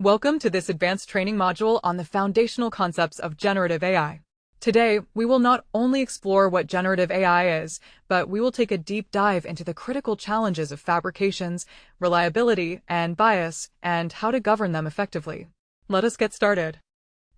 Welcome to this advanced training module on the foundational concepts of generative AI. Today, we will not only explore what generative AI is, but we will take a deep dive into the critical challenges of fabrications, reliability, and bias, and how to govern them effectively. Let us get started.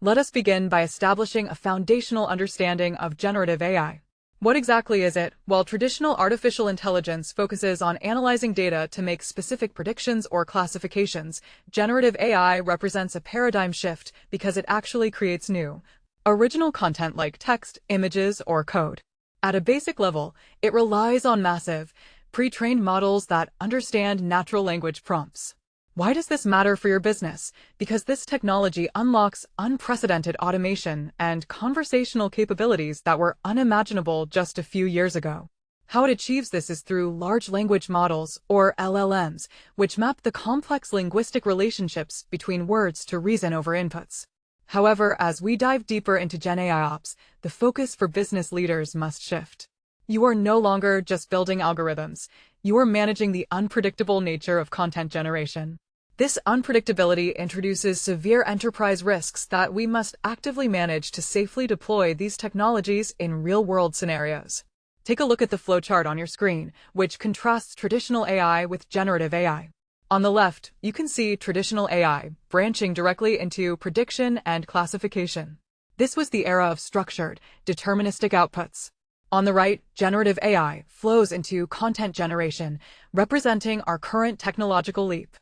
Let us begin by establishing a foundational understanding of generative AI. What exactly is it? While traditional artificial intelligence focuses on analyzing data to make specific predictions or classifications, generative AI represents a paradigm shift because it actually creates new, original content like text, images, or code. At a basic level, it relies on massive, pre-trained models that understand natural language prompts. Why does this matter for your business? Because this technology unlocks unprecedented automation and conversational capabilities that were unimaginable just a few years ago. How it achieves this is through large language models, or LLMs, which map the complex linguistic relationships between words to reason over inputs. However, as we dive deeper into Gen AI ops, the focus for business leaders must shift. You are no longer just building algorithms, you are managing the unpredictable nature of content generation. This unpredictability introduces severe enterprise risks that we must actively manage to safely deploy these technologies in real-world scenarios. Take a look at the flowchart on your screen, which contrasts traditional AI with generative AI. On the left, you can see traditional AI branching directly into prediction and classification. This was the era of structured, deterministic outputs. On the right, generative AI flows into content generation, representing our current technological leap.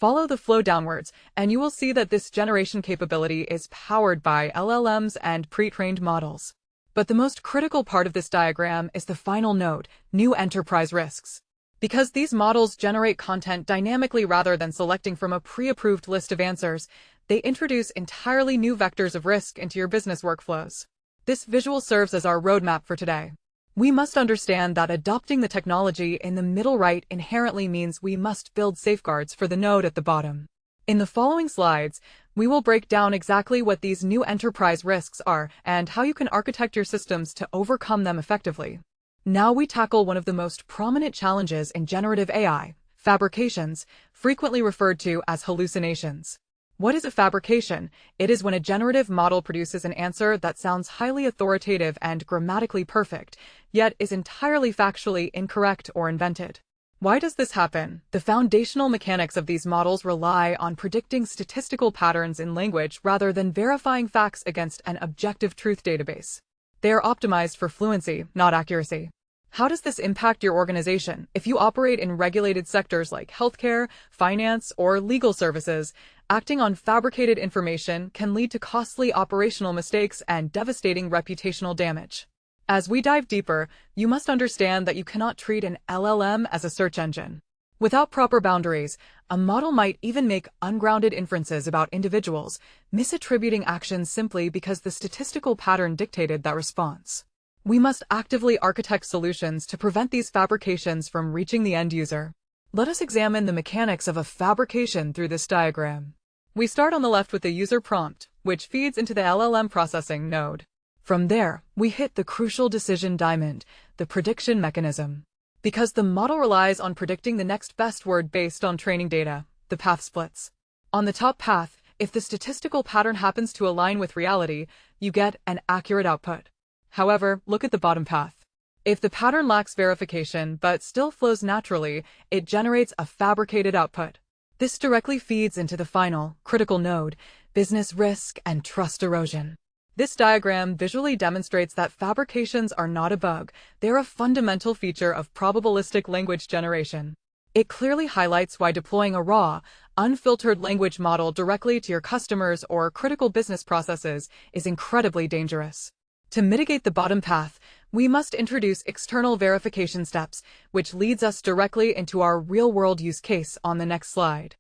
Follow the flow downwards, and you will see that this generation capability is powered by LLMs and pre-trained models. But the most critical part of this diagram is the final node, new enterprise risks. Because these models generate content dynamically rather than selecting from a pre-approved list of answers, they introduce entirely new vectors of risk into your business workflows. This visual serves as our roadmap for today. We must understand that adopting the technology in the middle right inherently means we must build safeguards for the node at the bottom. In the following slides, we will break down exactly what these new enterprise risks are and how you can architect your systems to overcome them effectively. Now we tackle one of the most prominent challenges in generative AI, fabrications, frequently referred to as hallucinations. What is a fabrication? It is when a generative model produces an answer that sounds highly authoritative and grammatically perfect, yet is entirely factually incorrect or invented. Why does this happen? The foundational mechanics of these models rely on predicting statistical patterns in language rather than verifying facts against an objective truth database. They are optimized for fluency, not accuracy. How does this impact your organization? If you operate in regulated sectors like healthcare, finance, or legal services, acting on fabricated information can lead to costly operational mistakes and devastating reputational damage. As we dive deeper, you must understand that you cannot treat an LLM as a search engine. Without proper boundaries, a model might even make ungrounded inferences about individuals, misattributing actions simply because the statistical pattern dictated that response. We must actively architect solutions to prevent these fabrications from reaching the end user. Let us examine the mechanics of a fabrication through this diagram. We start on the left with the user prompt, which feeds into the LLM processing node. From there, we hit the crucial decision diamond, the prediction mechanism. Because the model relies on predicting the next best word based on training data, the path splits. On the top path, if the statistical pattern happens to align with reality, you get an accurate output. However, look at the bottom path. If the pattern lacks verification but still flows naturally, it generates a fabricated output. This directly feeds into the final, critical node, business risk and trust erosion. This diagram visually demonstrates that fabrications are not a bug, they're a fundamental feature of probabilistic language generation. It clearly highlights why deploying a raw, unfiltered language model directly to your customers or critical business processes is incredibly dangerous. To mitigate the bottom path, we must introduce external verification steps, which leads us directly into our real-world use case on the next slide.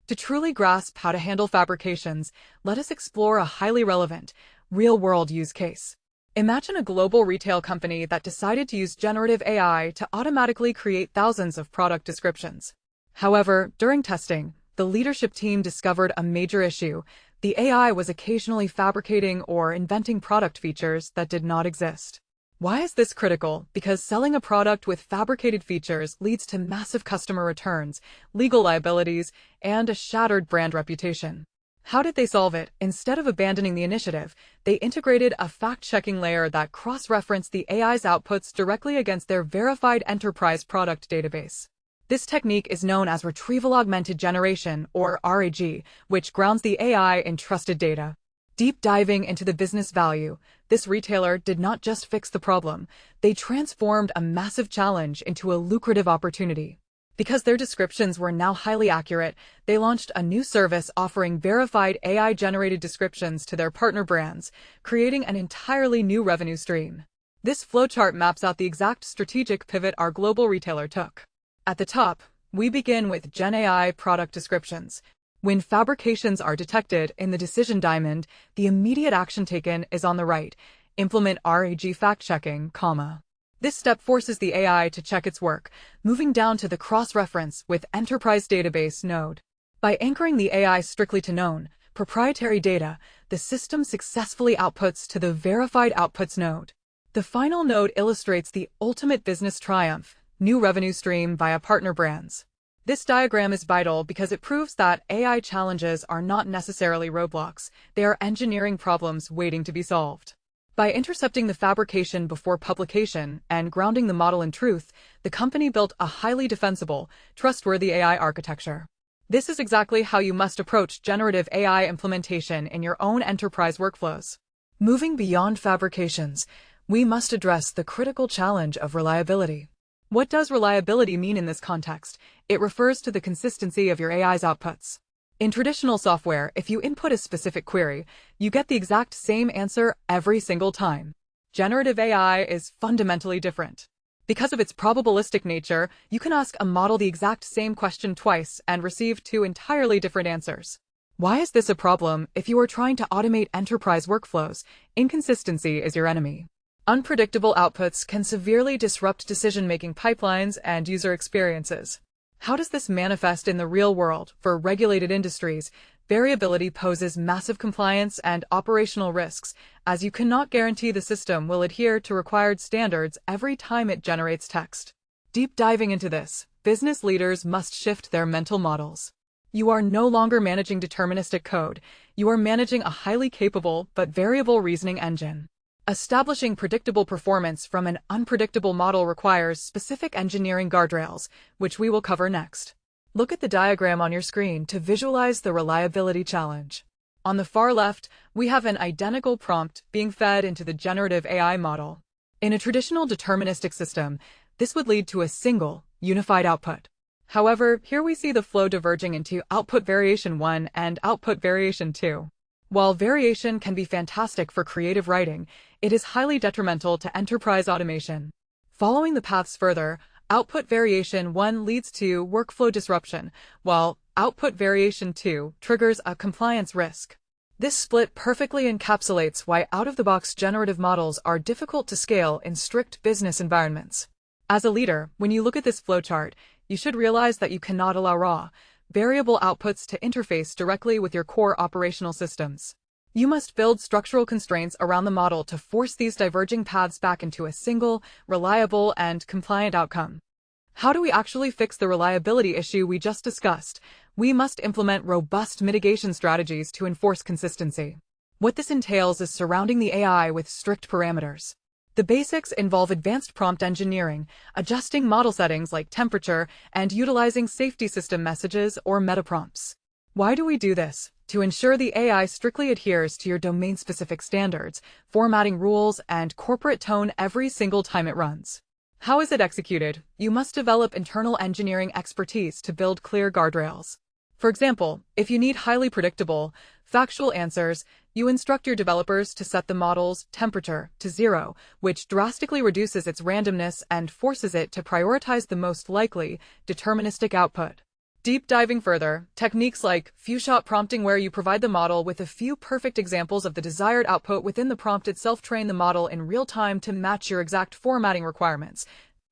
To truly grasp how to handle fabrications, let us explore a highly relevant, real-world use case. Imagine a global retail company that decided to use generative AI to automatically create thousands of product descriptions. However, during testing, the leadership team discovered a major issue. The AI was occasionally fabricating or inventing product features that did not exist. Why is this critical? Because selling a product with fabricated features leads to massive customer returns, legal liabilities, and a shattered brand reputation. How did they solve it? Instead of abandoning the initiative, they integrated a fact-checking layer that cross-referenced the AI's outputs directly against their verified enterprise product database. This technique is known as Retrieval Augmented Generation, or RAG, which grounds the AI in trusted data. Deep diving into the business value, this retailer did not just fix the problem, they transformed a massive challenge into a lucrative opportunity. Because their descriptions were now highly accurate, they launched a new service offering verified AI-generated descriptions to their partner brands, creating an entirely new revenue stream. This flowchart maps out the exact strategic pivot our global retailer took. At the top, we begin with Gen AI product descriptions. When fabrications are detected in the decision diamond, the immediate action taken is on the right. Implement RAG fact-checking, This step forces the AI to check its work, moving down to the cross-reference with Enterprise Database node. By anchoring the AI strictly to known, proprietary data, the system successfully outputs to the Verified Outputs node. The final node illustrates the ultimate business triumph, new revenue stream via partner brands. This diagram is vital because it proves that AI challenges are not necessarily roadblocks, they are engineering problems waiting to be solved. By intercepting the fabrication before publication and grounding the model in truth, the company built a highly defensible, trustworthy AI architecture. This is exactly how you must approach generative AI implementation in your own enterprise workflows. Moving beyond fabrications, we must address the critical challenge of reliability. What does reliability mean in this context? It refers to the consistency of your AI's outputs. In traditional software, if you input a specific query, you get the exact same answer every single time. Generative AI is fundamentally different. Because of its probabilistic nature, you can ask a model the exact same question twice and receive two entirely different answers. Why is this a problem? If you are trying to automate enterprise workflows, inconsistency is your enemy. Unpredictable outputs can severely disrupt decision-making pipelines and user experiences. How does this manifest in the real world? For regulated industries, variability poses massive compliance and operational risks, as you cannot guarantee the system will adhere to required standards every time it generates text. Deep diving into this, business leaders must shift their mental models. You are no longer managing deterministic code, you are managing a highly capable but variable reasoning engine. Establishing predictable performance from an unpredictable model requires specific engineering guardrails, which we will cover next. Look at the diagram on your screen to visualize the reliability challenge. On the far left, we have an identical prompt being fed into the generative AI model. In a traditional deterministic system, this would lead to a single, unified output. However, here we see the flow diverging into output variation 1 and output variation 2. While variation can be fantastic for creative writing, it is highly detrimental to enterprise automation. Following the paths further, output variation 1 leads to workflow disruption, while output variation 2 triggers a compliance risk. This split perfectly encapsulates why out-of-the-box generative models are difficult to scale in strict business environments. As a leader, when you look at this flowchart, you should realize that you cannot allow raw, variable outputs to interface directly with your core operational systems. You must build structural constraints around the model to force these diverging paths back into a single, reliable, and compliant outcome. How do we actually fix the reliability issue we just discussed? We must implement robust mitigation strategies to enforce consistency. What this entails is surrounding the AI with strict parameters. The basics involve advanced prompt engineering, adjusting model settings like temperature, and utilizing safety system messages or metaprompts. Why do we do this? To ensure the AI strictly adheres to your domain-specific standards, formatting rules, and corporate tone every single time it runs. How is it executed? You must develop internal engineering expertise to build clear guardrails. For example, if you need highly predictable, factual answers, you instruct your developers to set the model's temperature to 0, which drastically reduces its randomness and forces it to prioritize the most likely, deterministic output. Deep diving further, techniques like few-shot prompting, where you provide the model with a few perfect examples of the desired output within the prompt itself, train the model in real time to match your exact formatting requirements,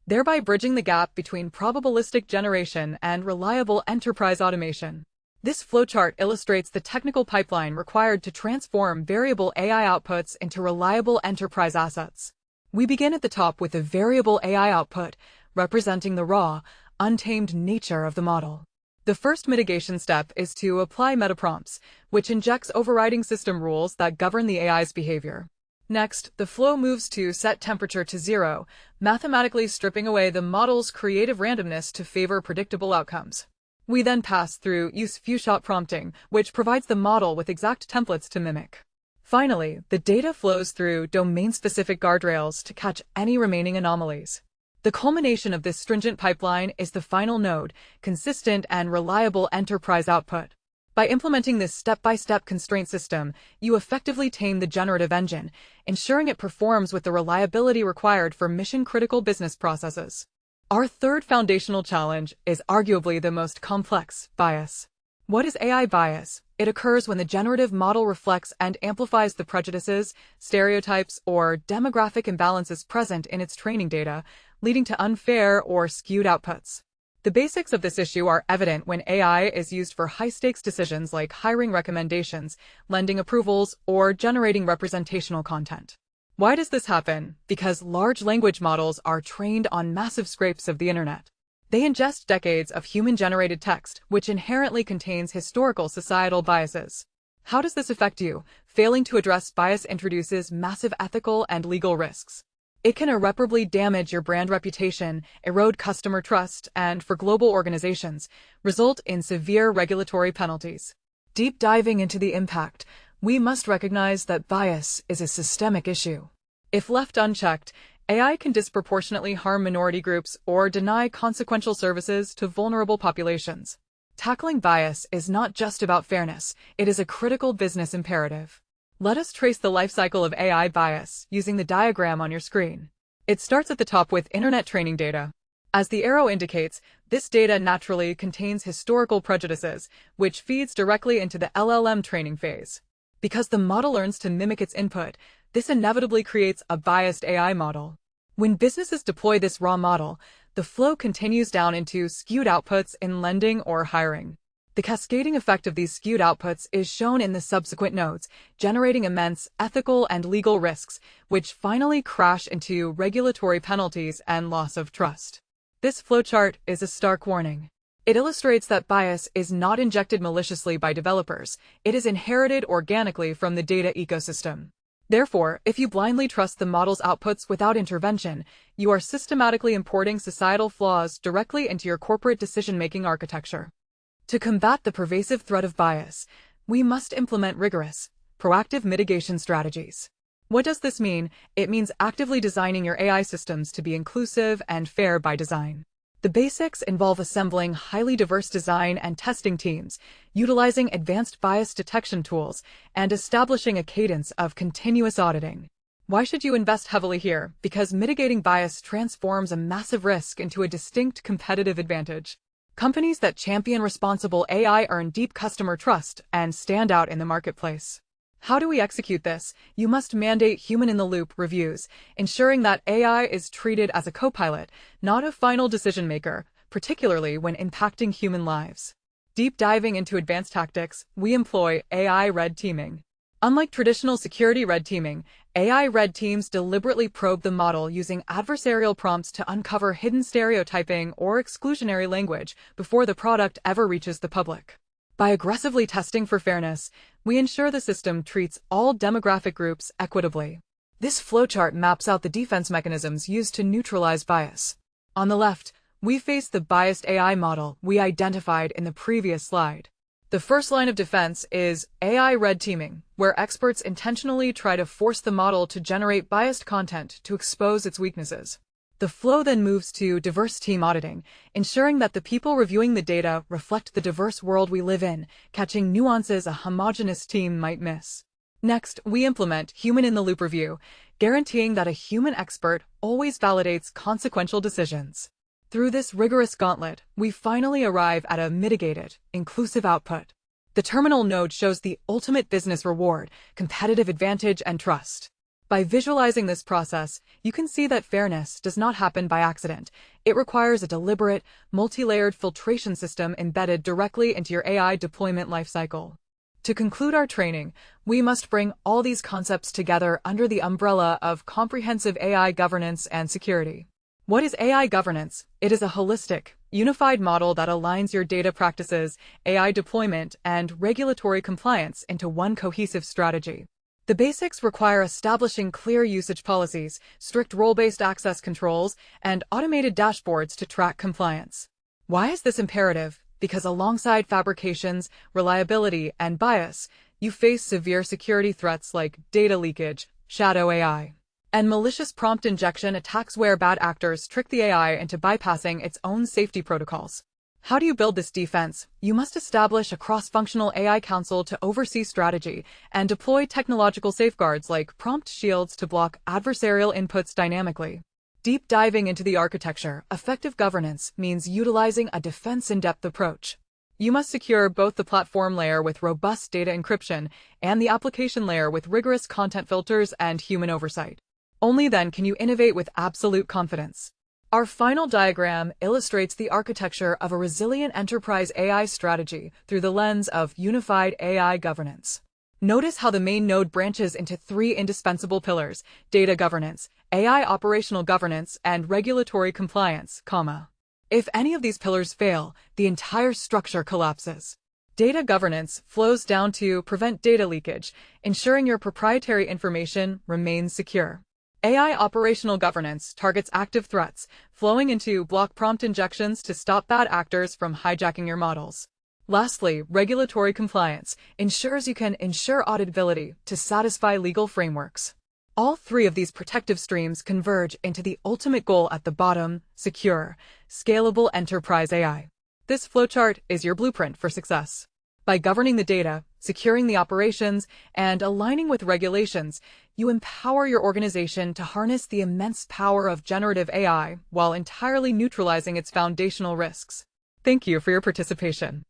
thereby bridging the gap between probabilistic generation and reliable enterprise automation. This flowchart illustrates the technical pipeline required to transform variable AI outputs into reliable enterprise assets. We begin at the top with the variable AI output, representing the raw, untamed nature of the model. The first mitigation step is to apply metaprompts, which injects overriding system rules that govern the AI's behavior. Next, the flow moves to set temperature to 0, mathematically stripping away the model's creative randomness to favor predictable outcomes. We then pass through use few-shot prompting, which provides the model with exact templates to mimic. Finally, the data flows through domain-specific guardrails to catch any remaining anomalies. The culmination of this stringent pipeline is the final node, consistent and reliable enterprise output. By implementing this step-by-step constraint system, you effectively tame the generative engine, ensuring it performs with the reliability required for mission-critical business processes. Our third foundational challenge is arguably the most complex: bias. What is AI bias? It occurs when the generative model reflects and amplifies the prejudices, stereotypes, or demographic imbalances present in its training data, leading to unfair or skewed outputs. The basics of this issue are evident when AI is used for high-stakes decisions like hiring recommendations, lending approvals, or generating representational content. Why does this happen? Because large language models are trained on massive scrapes of the internet. They ingest decades of human-generated text, which inherently contains historical societal biases. How does this affect you? Failing to address bias introduces massive ethical and legal risks. It can irreparably damage your brand reputation, erode customer trust, and, for global organizations, result in severe regulatory penalties. Deep diving into the impact, we must recognize that bias is a systemic issue. If left unchecked, AI can disproportionately harm minority groups or deny consequential services to vulnerable populations. Tackling bias is not just about fairness, it is a critical business imperative. Let us trace the life cycle of AI bias using the diagram on your screen. It starts at the top with internet training data. As the arrow indicates, this data naturally contains historical prejudices, which feeds directly into the LLM training phase. Because the model learns to mimic its input, this inevitably creates a biased AI model. When businesses deploy this raw model, the flow continues down into skewed outputs in lending or hiring. The cascading effect of these skewed outputs is shown in the subsequent nodes, generating immense ethical and legal risks, which finally crash into regulatory penalties and loss of trust. This flowchart is a stark warning. It illustrates that bias is not injected maliciously by developers, it is inherited organically from the data ecosystem. Therefore, if you blindly trust the model's outputs without intervention, you are systematically importing societal flaws directly into your corporate decision-making architecture. To combat the pervasive threat of bias, we must implement rigorous, proactive mitigation strategies. What does this mean? It means actively designing your AI systems to be inclusive and fair by design. The basics involve assembling highly diverse design and testing teams, utilizing advanced bias detection tools, and establishing a cadence of continuous auditing. Why should you invest heavily here? Because mitigating bias transforms a massive risk into a distinct competitive advantage. Companies that champion responsible AI earn deep customer trust and stand out in the marketplace. How do we execute this? You must mandate human-in-the-loop reviews, ensuring that AI is treated as a co-pilot, not a final decision-maker, particularly when impacting human lives. Deep diving into advanced tactics, we employ AI red teaming. Unlike traditional security red teaming, AI red teams deliberately probe the model using adversarial prompts to uncover hidden stereotyping or exclusionary language before the product ever reaches the public. By aggressively testing for fairness, we ensure the system treats all demographic groups equitably. This flowchart maps out the defense mechanisms used to neutralize bias. On the left, we face the biased AI model we identified in the previous slide. The first line of defense is AI red teaming, where experts intentionally try to force the model to generate biased content to expose its weaknesses. The flow then moves to diverse team auditing, ensuring that the people reviewing the data reflect the diverse world we live in, catching nuances a homogeneous team might miss. Next, we implement human-in-the-loop review, guaranteeing that a human expert always validates consequential decisions. Through this rigorous gauntlet, we finally arrive at a mitigated, inclusive output. The terminal node shows the ultimate business reward, competitive advantage, and trust. By visualizing this process, you can see that fairness does not happen by accident. It requires a deliberate, multi-layered filtration system embedded directly into your AI deployment lifecycle. To conclude our training, we must bring all these concepts together under the umbrella of comprehensive AI governance and security. What is AI governance? It is a holistic, unified model that aligns your data practices, AI deployment, and regulatory compliance into one cohesive strategy. The basics require establishing clear usage policies, strict role-based access controls, and automated dashboards to track compliance. Why is this imperative? Because alongside fabrications, reliability, and bias, you face severe security threats like data leakage, shadow AI, and malicious prompt injection attacks where bad actors trick the AI into bypassing its own safety protocols. How do you build this defense? You must establish a cross-functional AI council to oversee strategy and deploy technological safeguards like prompt shields to block adversarial inputs dynamically. Deep diving into the architecture, effective governance means utilizing a defense-in-depth approach. You must secure both the platform layer with robust data encryption and the application layer with rigorous content filters and human oversight. Only then can you innovate with absolute confidence. Our final diagram illustrates the architecture of a resilient enterprise AI strategy through the lens of unified AI governance. Notice how the main node branches into three indispensable pillars: data governance, AI operational governance, and regulatory compliance, If any of these pillars fail, the entire structure collapses. Data governance flows down to prevent data leakage, ensuring your proprietary information remains secure. AI operational governance targets active threats, flowing into block prompt injections to stop bad actors from hijacking your models. Lastly, regulatory compliance ensures you can ensure auditability to satisfy legal frameworks. All three of these protective streams converge into the ultimate goal at the bottom: secure, scalable enterprise AI. This flowchart is your blueprint for success. By governing the data, securing the operations, and aligning with regulations, you empower your organization to harness the immense power of generative AI while entirely neutralizing its foundational risks. Thank you for your participation.